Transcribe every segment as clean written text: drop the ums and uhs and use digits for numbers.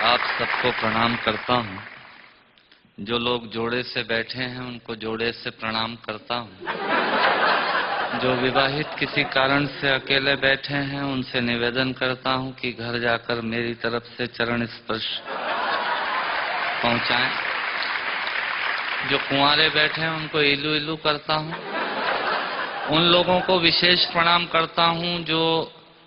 आप सबको प्रणाम करता हूँ। जो लोग जोड़े से बैठे हैं उनको जोड़े से प्रणाम करता हूँ। जो विवाहित किसी कारण से अकेले बैठे हैं उनसे निवेदन करता हूँ कि घर जाकर मेरी तरफ से चरण स्पर्श पहुंचाएं। जो कुंवारे बैठे हैं उनको इलू इलू करता हूँ। उन लोगों को विशेष प्रणाम करता हूँ जो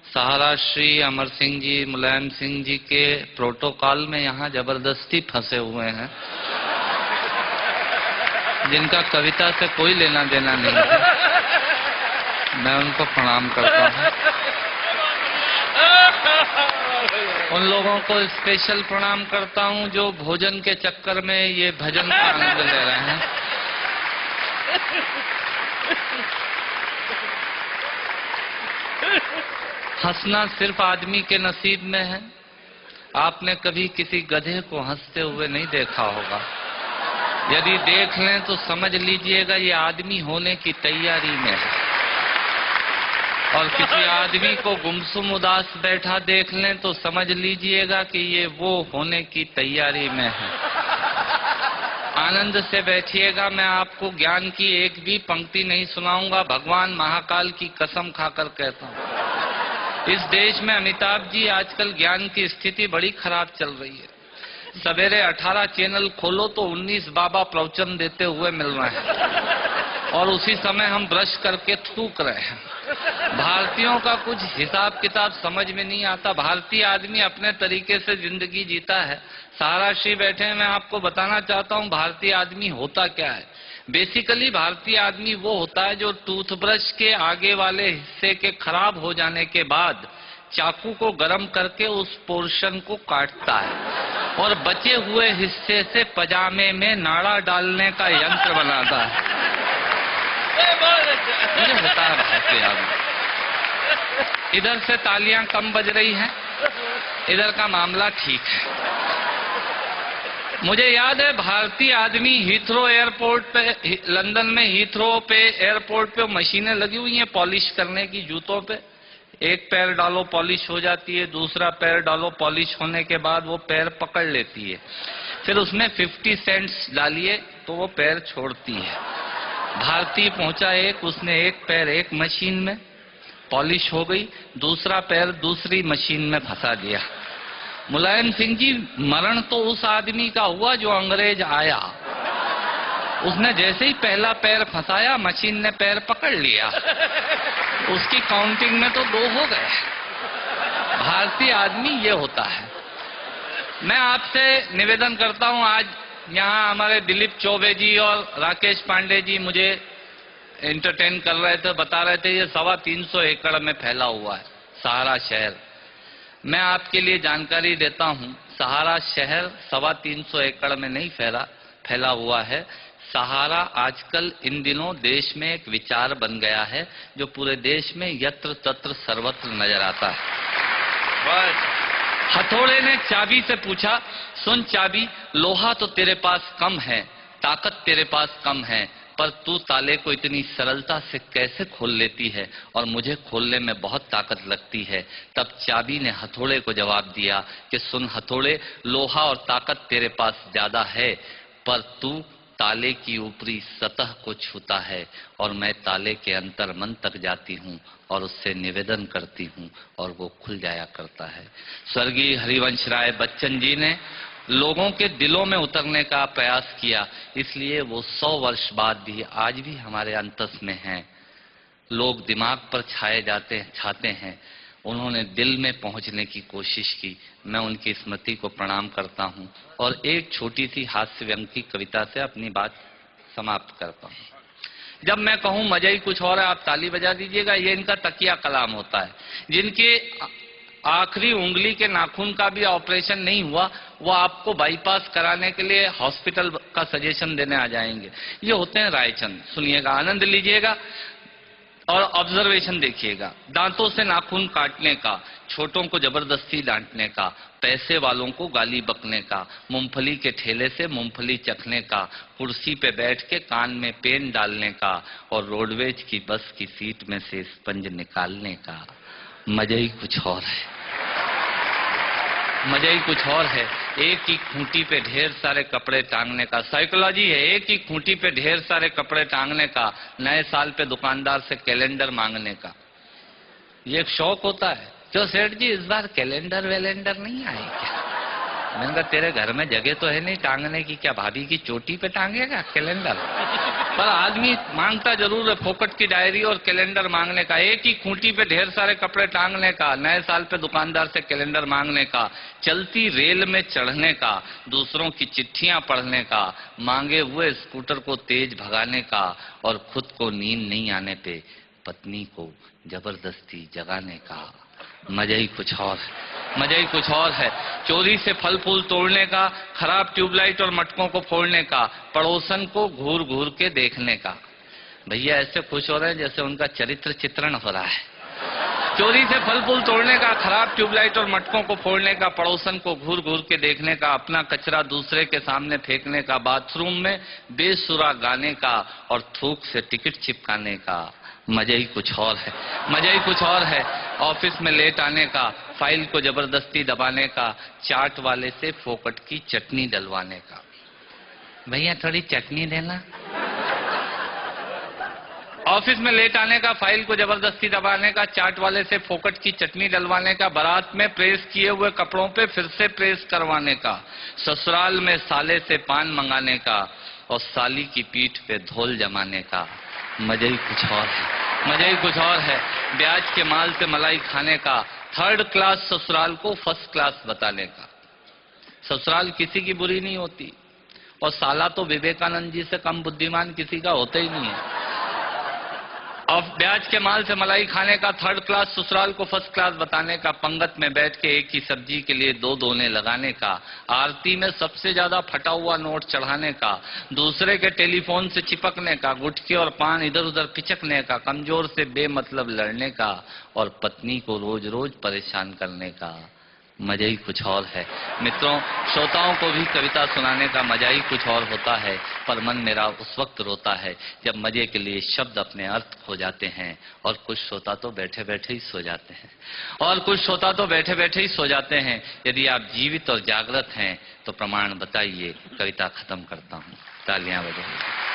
सहारा श्री अमर सिंह जी, मुलायम सिंह जी के प्रोटोकॉल में यहाँ जबरदस्ती फंसे हुए हैं, जिनका कविता से कोई लेना देना नहीं है। मैं उनको प्रणाम करता हूँ। उन लोगों को स्पेशल प्रणाम करता हूँ जो भोजन के चक्कर में ये भजन का आनंद ले रहे हैं। हंसना सिर्फ आदमी के नसीब में है। आपने कभी किसी गधे को हंसते हुए नहीं देखा होगा। यदि देख लें तो समझ लीजिएगा ये आदमी होने की तैयारी में है। और किसी आदमी को गुमसुम उदास बैठा देख लें तो समझ लीजिएगा कि ये वो होने की तैयारी में है। आनंद से बैठिएगा। मैं आपको ज्ञान की एक भी पंक्ति नहीं सुनाऊंगा। भगवान महाकाल की कसम खाकर कहता हूँ, इस देश में अमिताभ जी आजकल ज्ञान की स्थिति बड़ी खराब चल रही है। सवेरे 18 चैनल खोलो तो 19 बाबा प्रवचन देते हुए मिल रहे हैं और उसी समय हम ब्रश करके थूक रहे हैं। भारतीयों का कुछ हिसाब किताब समझ में नहीं आता। भारतीय आदमी अपने तरीके से जिंदगी जीता है। सहारा श्री बैठे हैं, मैं आपको बताना चाहता हूँ भारतीय आदमी होता क्या है। बेसिकली भारतीय आदमी वो होता है जो टूथब्रश के आगे वाले हिस्से के खराब हो जाने के बाद चाकू को गर्म करके उस पोर्शन को काटता है और बचे हुए हिस्से से पजामे में नाड़ा डालने का यंत्र बनाता है। मुझे होता है भारतीय आदमी। इधर से तालियां कम बज रही हैं, इधर का मामला ठीक है। मुझे याद है भारतीय आदमी हीथ्रो एयरपोर्ट पे, लंदन में हीथ्रो पे एयरपोर्ट पे मशीनें लगी हुई हैं पॉलिश करने की जूतों पे। एक पैर डालो पॉलिश हो जाती है, दूसरा पैर डालो पॉलिश होने के बाद वो पैर पकड़ लेती है। फिर उसमें 50 सेंट्स डालिए तो वो पैर छोड़ती है। भारतीय पहुंचा एक, उसने एक पैर एक मशीन में पॉलिश हो गई, दूसरा पैर दूसरी मशीन में फंसा दिया। मुलायम सिंह जी, मरण तो उस आदमी का हुआ जो अंग्रेज आया। उसने जैसे ही पहला पैर फंसाया मशीन ने पैर पकड़ लिया। उसकी काउंटिंग में तो 2 हो गए। भारतीय आदमी ये होता है। मैं आपसे निवेदन करता हूं, आज यहाँ हमारे दिलीप चौबे जी और राकेश पांडे जी मुझे एंटरटेन कर रहे थे, बता रहे थे ये 325 एकड़ में फैला हुआ है सहारा शहर। मैं आपके लिए जानकारी देता हूं, सहारा शहर 325 एकड़ में नहीं फैला हुआ है। सहारा आजकल इन दिनों देश में एक विचार बन गया है जो पूरे देश में यत्र तत्र सर्वत्र नजर आता है। हथौड़े ने चाबी से पूछा, सुन चाबी, लोहा तो तेरे पास कम है, ताकत तेरे पास कम है, पर तू ताले को इतनी सरलता से कैसे खोल लेती है और मुझे खोलने में बहुत ताकत लगती है। तब चाबी ने हथौड़े को जवाब दिया कि सुन हथौड़े, लोहा और ताकत तेरे पास ज्यादा है, पर तू ताले की ऊपरी सतह को छूता है और मैं ताले के अंतर मन तक जाती हूँ और उससे निवेदन करती हूँ और वो खुल जाया करता है। स्वर्गीय हरिवंश राय बच्चन जी ने लोगों के दिलों में उतरने का प्रयास किया, इसलिए वो 100 वर्ष बाद भी आज भी हमारे अंतस में हैं। लोग दिमाग पर छाते हैं, उन्होंने दिल में पहुंचने की कोशिश की। मैं उनकी स्मृति को प्रणाम करता हूं और एक छोटी सी हास्य व्यंग की कविता से अपनी बात समाप्त करता हूं। जब मैं कहूं मजा ही कुछ और है, आप ताली बजा दीजिएगा। ये इनका तकिया कलाम होता है। जिनके आखिरी उंगली के नाखून का भी ऑपरेशन नहीं हुआ, वो आपको बाईपास कराने के लिए हॉस्पिटल का सजेशन देने आ जाएंगे। ये होते हैं रायचंद। सुनिएगा, आनंद लीजिएगा और ऑब्जर्वेशन देखिएगा। दांतों से नाखून काटने का, छोटों को जबरदस्ती डांटने का, पैसे वालों को गाली बकने का, मूंगफली के ठेले से मूंगफली चखने का, कुर्सी पे बैठ के कान में पेन डालने का और रोडवेज की बस की सीट में से स्पंज निकालने का। मजा ही कुछ और है। मजा ही कुछ और है। एक ही खूंटी पे ढेर सारे कपड़े टांगने का, साइकोलॉजी है। एक ही खूंटी पे ढेर सारे कपड़े टांगने का, नए साल पे दुकानदार से कैलेंडर मांगने का, ये एक शौक होता है। क्यों सेठ जी, इस बार कैलेंडर वैलेंडर नहीं आए क्या? मैंने कहा तेरे घर में जगह तो है नहीं टांगने की, क्या भाभी की चोटी पे टांगेगा कैलेंडर? पर आदमी मांगता जरूर है, फोकट की डायरी और कैलेंडर मांगने का। एक ही खूंटी पे ढेर सारे कपड़े टांगने का, नए साल पे दुकानदार से कैलेंडर मांगने का, चलती रेल में चढ़ने का, दूसरों की चिट्ठियां पढ़ने का, मांगे हुए स्कूटर को तेज भगाने का, और खुद को नींद नहीं आने पे पत्नी को जबरदस्ती जगाने का। मजा ही कुछ और है, मजा ही कुछ और है। चोरी से फल फूल तोड़ने का, खराब ट्यूबलाइट और मटकों को फोड़ने का, पड़ोसन को घूर घूर के देखने का। भैया ऐसे खुश हो रहे हैं जैसे उनका चरित्र चित्रण हो रहा है। चोरी से फल फूल तोड़ने का, खराब ट्यूबलाइट और मटकों को फोड़ने का, पड़ोसन को घूर घूर के देखने का, अपना कचरा दूसरे के सामने फेंकने का, बाथरूम में बेसुरा गाने का, और थूक से टिकट चिपकाने का। मजा ही कुछ और है, मजा ही कुछ और है। ऑफिस में लेट आने का, फाइल को जबरदस्ती दबाने का, चाट वाले से फोकट की चटनी डलवाने का। भैया थोड़ी चटनी देना। ऑफिस में लेट आने का, फाइल को जबरदस्ती दबाने का, चाट वाले से फोकट की चटनी डलवाने का, बारात में प्रेस किए हुए कपड़ों पे फिर से प्रेस करवाने का, ससुराल में साले से पान मंगाने का, और साली की पीठ पे धोल जमाने का। मजा ही कुछ और है, मजा ही कुछ और है। ब्याज के माल से मलाई खाने का, थर्ड क्लास ससुराल को फर्स्ट क्लास बताने का। ससुराल किसी की बुरी नहीं होती, और साला तो विवेकानंद जी से कम बुद्धिमान किसी का होता ही नहीं है। और ब्याज के माल से मलाई खाने का, थर्ड क्लास ससुराल को फर्स्ट क्लास बताने का, पंगत में बैठ के एक ही सब्जी के लिए दो दोने लगाने का, आरती में सबसे ज्यादा फटा हुआ नोट चढ़ाने का, दूसरे के टेलीफोन से चिपकने का, गुटके और पान इधर उधर पिचकने का, कमजोर से बेमतलब लड़ने का, और पत्नी को रोज रोज परेशान करने का। मजा ही कुछ और है। मित्रों, श्रोताओं को भी कविता सुनाने का मजा ही कुछ और होता है, पर मन मेरा उस वक्त रोता है जब मजे के लिए शब्द अपने अर्थ खो जाते हैं, और कुछ श्रोता तो बैठे बैठे ही सो जाते हैं, और कुछ श्रोता तो बैठे बैठे ही सो जाते हैं। यदि आप जीवित और जागृत हैं तो प्रमाण बताइए। कविता खत्म करता हूँ, तालियां बजाइए।